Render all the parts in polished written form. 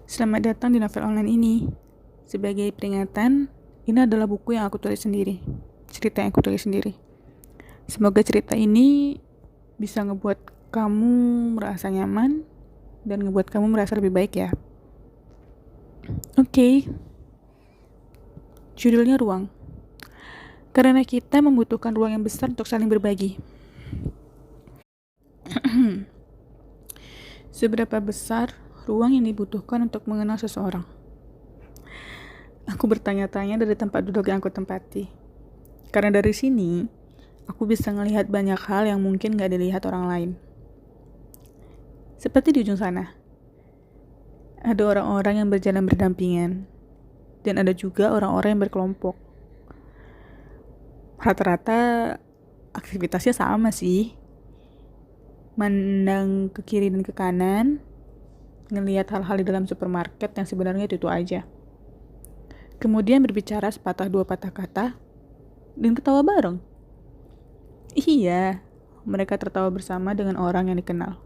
Selamat datang di novel online ini. Sebagai peringatan, ini adalah buku yang aku tulis sendiri. Cerita yang aku tulis sendiri. Semoga cerita ini bisa ngebuat kamu merasa nyaman dan ngebuat kamu merasa lebih baik ya. Oke. Judulnya Ruang. Karena kita membutuhkan ruang yang besar untuk saling berbagi. Seberapa besar ruang yang dibutuhkan untuk mengenal seseorang? Aku bertanya-tanya dari tempat duduk yang aku tempati. Karena dari sini, aku bisa melihat banyak hal yang mungkin gak dilihat orang lain. Seperti di ujung sana, ada orang-orang yang berjalan berdampingan, dan ada juga orang-orang yang berkelompok. Rata-rata aktivitasnya sama sih. Mandang ke kiri dan ke kanan, ngelihat hal-hal di dalam supermarket yang sebenarnya itu aja. Kemudian berbicara sepatah dua patah kata, dan ketawa bareng. Iya, mereka tertawa bersama dengan orang yang dikenal.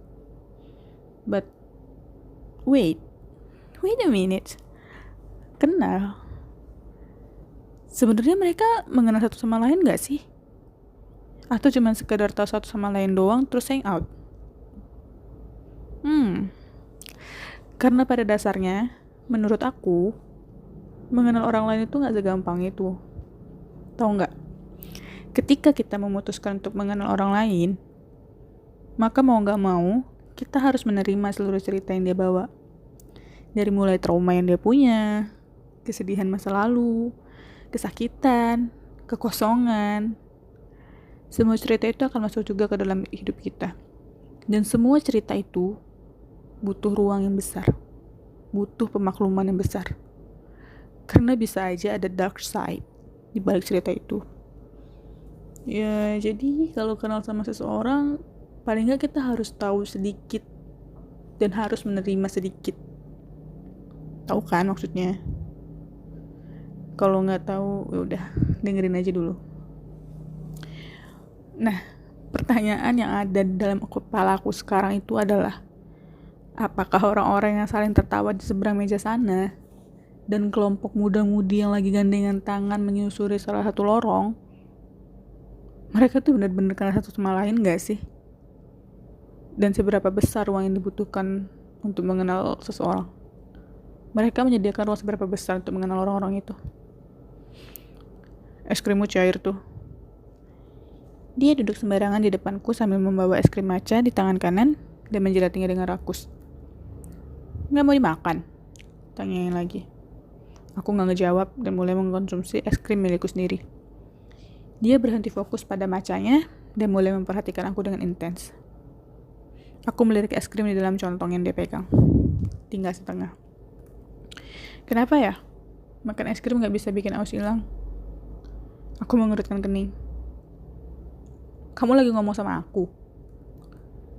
But, wait a minute. Kenal? Sebenarnya mereka mengenal satu sama lain gak sih? Atau cuma sekedar tahu satu sama lain doang terus hang out? Karena pada dasarnya, menurut aku, mengenal orang lain itu gak segampang itu. Tahu gak? Ketika kita memutuskan untuk mengenal orang lain, maka mau gak mau, kita harus menerima seluruh cerita yang dia bawa. Dari mulai trauma yang dia punya, kesedihan masa lalu, kesakitan, kekosongan. Semua cerita itu akan masuk juga ke dalam hidup kita. Dan semua cerita itu butuh ruang yang besar. Butuh pemakluman yang besar. Karena bisa aja ada dark side di balik cerita itu. Ya, jadi kalau kenal sama seseorang, paling nggak kita harus tahu sedikit dan harus menerima sedikit. Tahu kan maksudnya? Kalau nggak tahu, ya udah dengerin aja dulu. Nah, pertanyaan yang ada dalam kepala aku sekarang itu adalah, apakah orang-orang yang saling tertawa di seberang meja sana dan kelompok muda-mudi yang lagi gandengan tangan menyusuri salah satu lorong, mereka tuh benar-benar kenal satu sama lain gak sih? Dan seberapa besar ruang yang dibutuhkan untuk mengenal seseorang? Mereka menyediakan ruang seberapa besar untuk mengenal orang-orang itu? Es krimmu cair tuh. Dia duduk sembarangan di depanku sambil membawa es krim matcha di tangan kanan dan menjelatinya dengan rakus. Gak mau dimakan? Tanyain lagi. Aku gak ngejawab dan mulai mengkonsumsi es krim milikku sendiri. Dia berhenti fokus pada matchanya dan mulai memperhatikan aku dengan intens. Aku melirik es krim di dalam contong yang dia pegang. Tinggal setengah. Kenapa ya? Makan es krim gak bisa bikin aus hilang? Aku mengerutkan kening. Kamu lagi ngomong sama aku?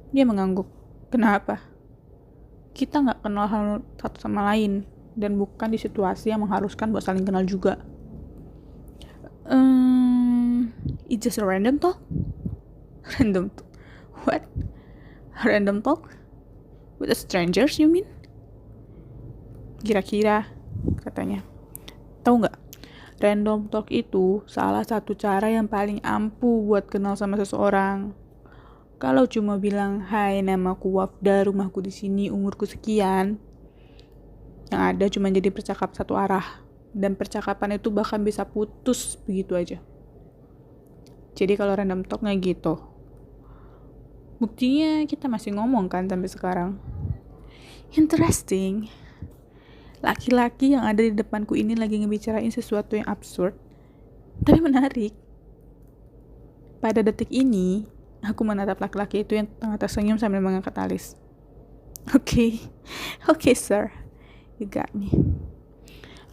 Dia mengangguk. Kenapa? Kita gak kenal hal satu sama lain dan bukan di situasi yang mengharuskan buat saling kenal juga. It's just a random talk? Random talk? What? Random talk? With a strangers you mean? Kira-kira, katanya. Tahu gak? Random talk itu salah satu cara yang paling ampuh buat kenal sama seseorang. Kalau cuma bilang, hai namaku Wafda, rumahku di sini, umurku sekian, yang ada cuma jadi percakapan satu arah. Dan percakapan itu bahkan bisa putus begitu aja. Jadi kalau random talk nggak gitu. Buktinya kita masih ngomong kan sampai sekarang. Interesting. Laki-laki yang ada di depanku ini lagi ngebicarain sesuatu yang absurd, tapi menarik. Pada detik ini, aku menatap laki-laki itu yang tengah tersenyum sambil mengangkat alis. Okay, sir. You got me.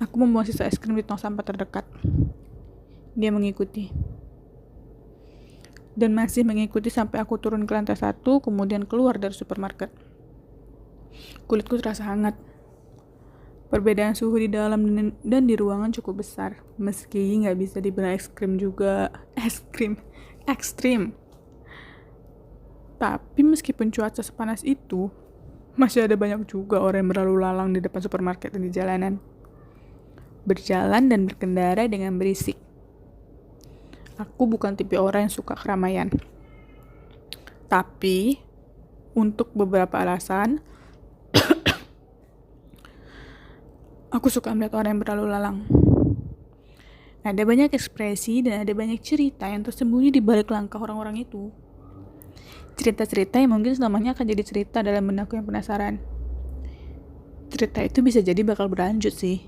Aku membuang sisa es krim di tong sampah terdekat. Dia mengikuti. Dan masih mengikuti sampai aku turun ke lantai 1, kemudian keluar dari supermarket. Kulitku terasa hangat. Perbedaan suhu di dalam dan di ruangan cukup besar. Meski gak bisa dibilang ekstrim juga. Ekstrim. Tapi meskipun cuaca sepanas itu, Masih ada banyak juga orang yang berlalu lalang di depan supermarket dan di jalanan. Berjalan dan berkendara dengan berisik. Aku bukan tipe orang yang suka keramaian. Tapi, untuk beberapa alasan, aku suka melihat orang yang berlalu lalang. Ada banyak ekspresi dan ada banyak cerita yang tersembunyi di balik langkah orang-orang itu. Cerita-cerita yang mungkin selamanya akan jadi cerita dalam benakku yang penasaran. Cerita itu bisa jadi bakal berlanjut sih,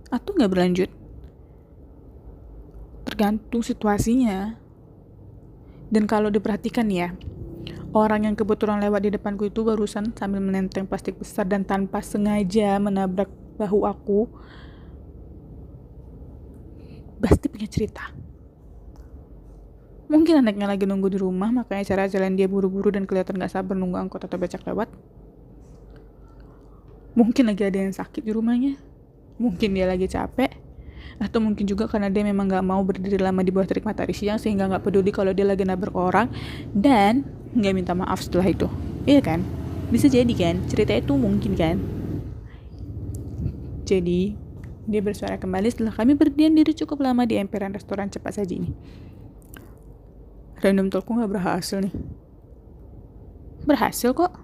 atau nggak berlanjut. Tergantung situasinya. Dan kalau diperhatikan ya, orang yang kebetulan lewat di depanku itu barusan sambil menenteng plastik besar dan tanpa sengaja menabrak bahu aku, pasti punya cerita. Mungkin anaknya lagi nunggu di rumah, makanya cara jalan dia buru-buru dan kelihatan gak sabar nunggu angkot atau becak lewat. Mungkin lagi ada yang sakit di rumahnya. Mungkin dia lagi capek. Atau mungkin juga karena dia memang gak mau berdiri lama di bawah terik matahari siang, sehingga gak peduli kalau dia lagi nabrak orang dan gak minta maaf setelah itu. Iya kan? Bisa jadi kan? Cerita itu mungkin kan? Jadi, dia bersuara kembali setelah kami berdiam diri cukup lama di emperan restoran cepat saji ini. Random talkku gak berhasil nih. Berhasil kok.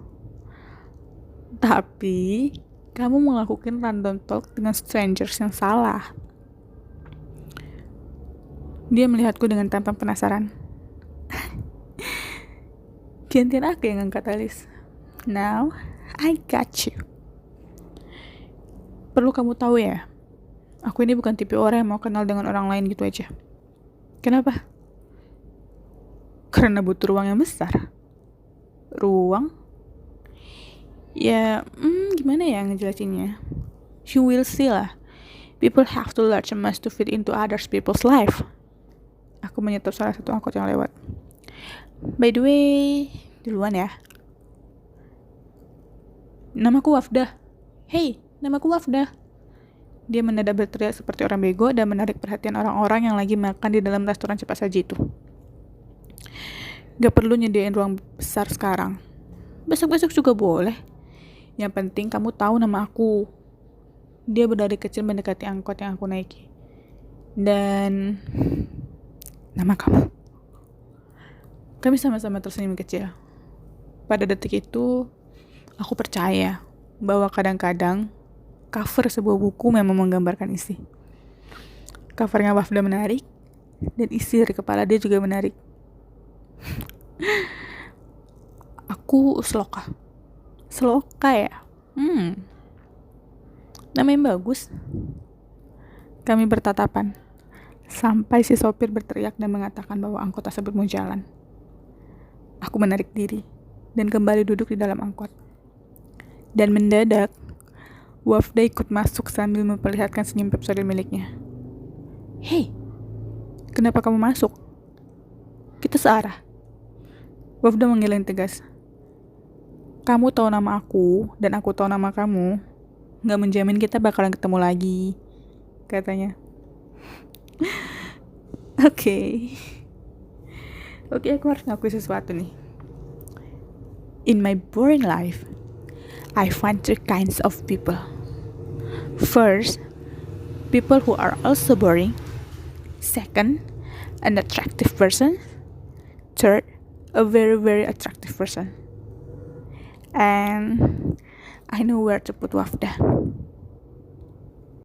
Tapi, kamu melakukan random talk dengan strangers yang salah. Dia melihatku dengan tampak penasaran. Gantian aku yang angkat alis. Now, I got you. Perlu kamu tahu ya, aku ini bukan tipe orang yang mau kenal dengan orang lain gitu aja. Kenapa? Karena butuh ruang yang besar. Ruang? Ya, gimana ya ngejelasinnya? You will see lah. People have to large and must to fit into others people's life. Aku menyetop salah satu angkot yang lewat. By the way, duluan ya. Namaku Wafdah. Hey, namaku Wafdah. Dia mendadak berteriak seperti orang bego dan menarik perhatian orang-orang yang lagi makan di dalam restoran cepat saji itu. Gak perlu nyediain ruang besar sekarang. Besok-besok juga boleh. Yang penting kamu tahu nama aku. Dia berdari kecil mendekati angkot yang aku naiki. Dan nama kamu. Kami sama-sama tersenyum kecil. Pada detik itu, aku percaya bahwa kadang-kadang cover sebuah buku memang menggambarkan isi. Covernya Wafda menarik, dan isi dari kepala dia juga menarik. Aku Sloka. Sloka ya? Nama yang bagus. Kami bertatapan sampai si sopir berteriak dan mengatakan bahwa angkot tersebut mau jalan. Aku menarik diri dan kembali duduk di dalam angkot. Dan mendadak Wafda ikut masuk sambil memperlihatkan senyum pepsodil miliknya. Hei, kenapa kamu masuk? Kita searah. Wafda menggeleng tegas. Kamu tahu nama aku dan aku tahu nama kamu. Gak menjamin kita bakalan ketemu lagi, katanya. Oke, aku harus ngakui sesuatu nih. In my boring life, I find three kinds of people. First, people who are also boring. Second, an attractive person. Third, a very, very attractive person. And I know where to put Wafda.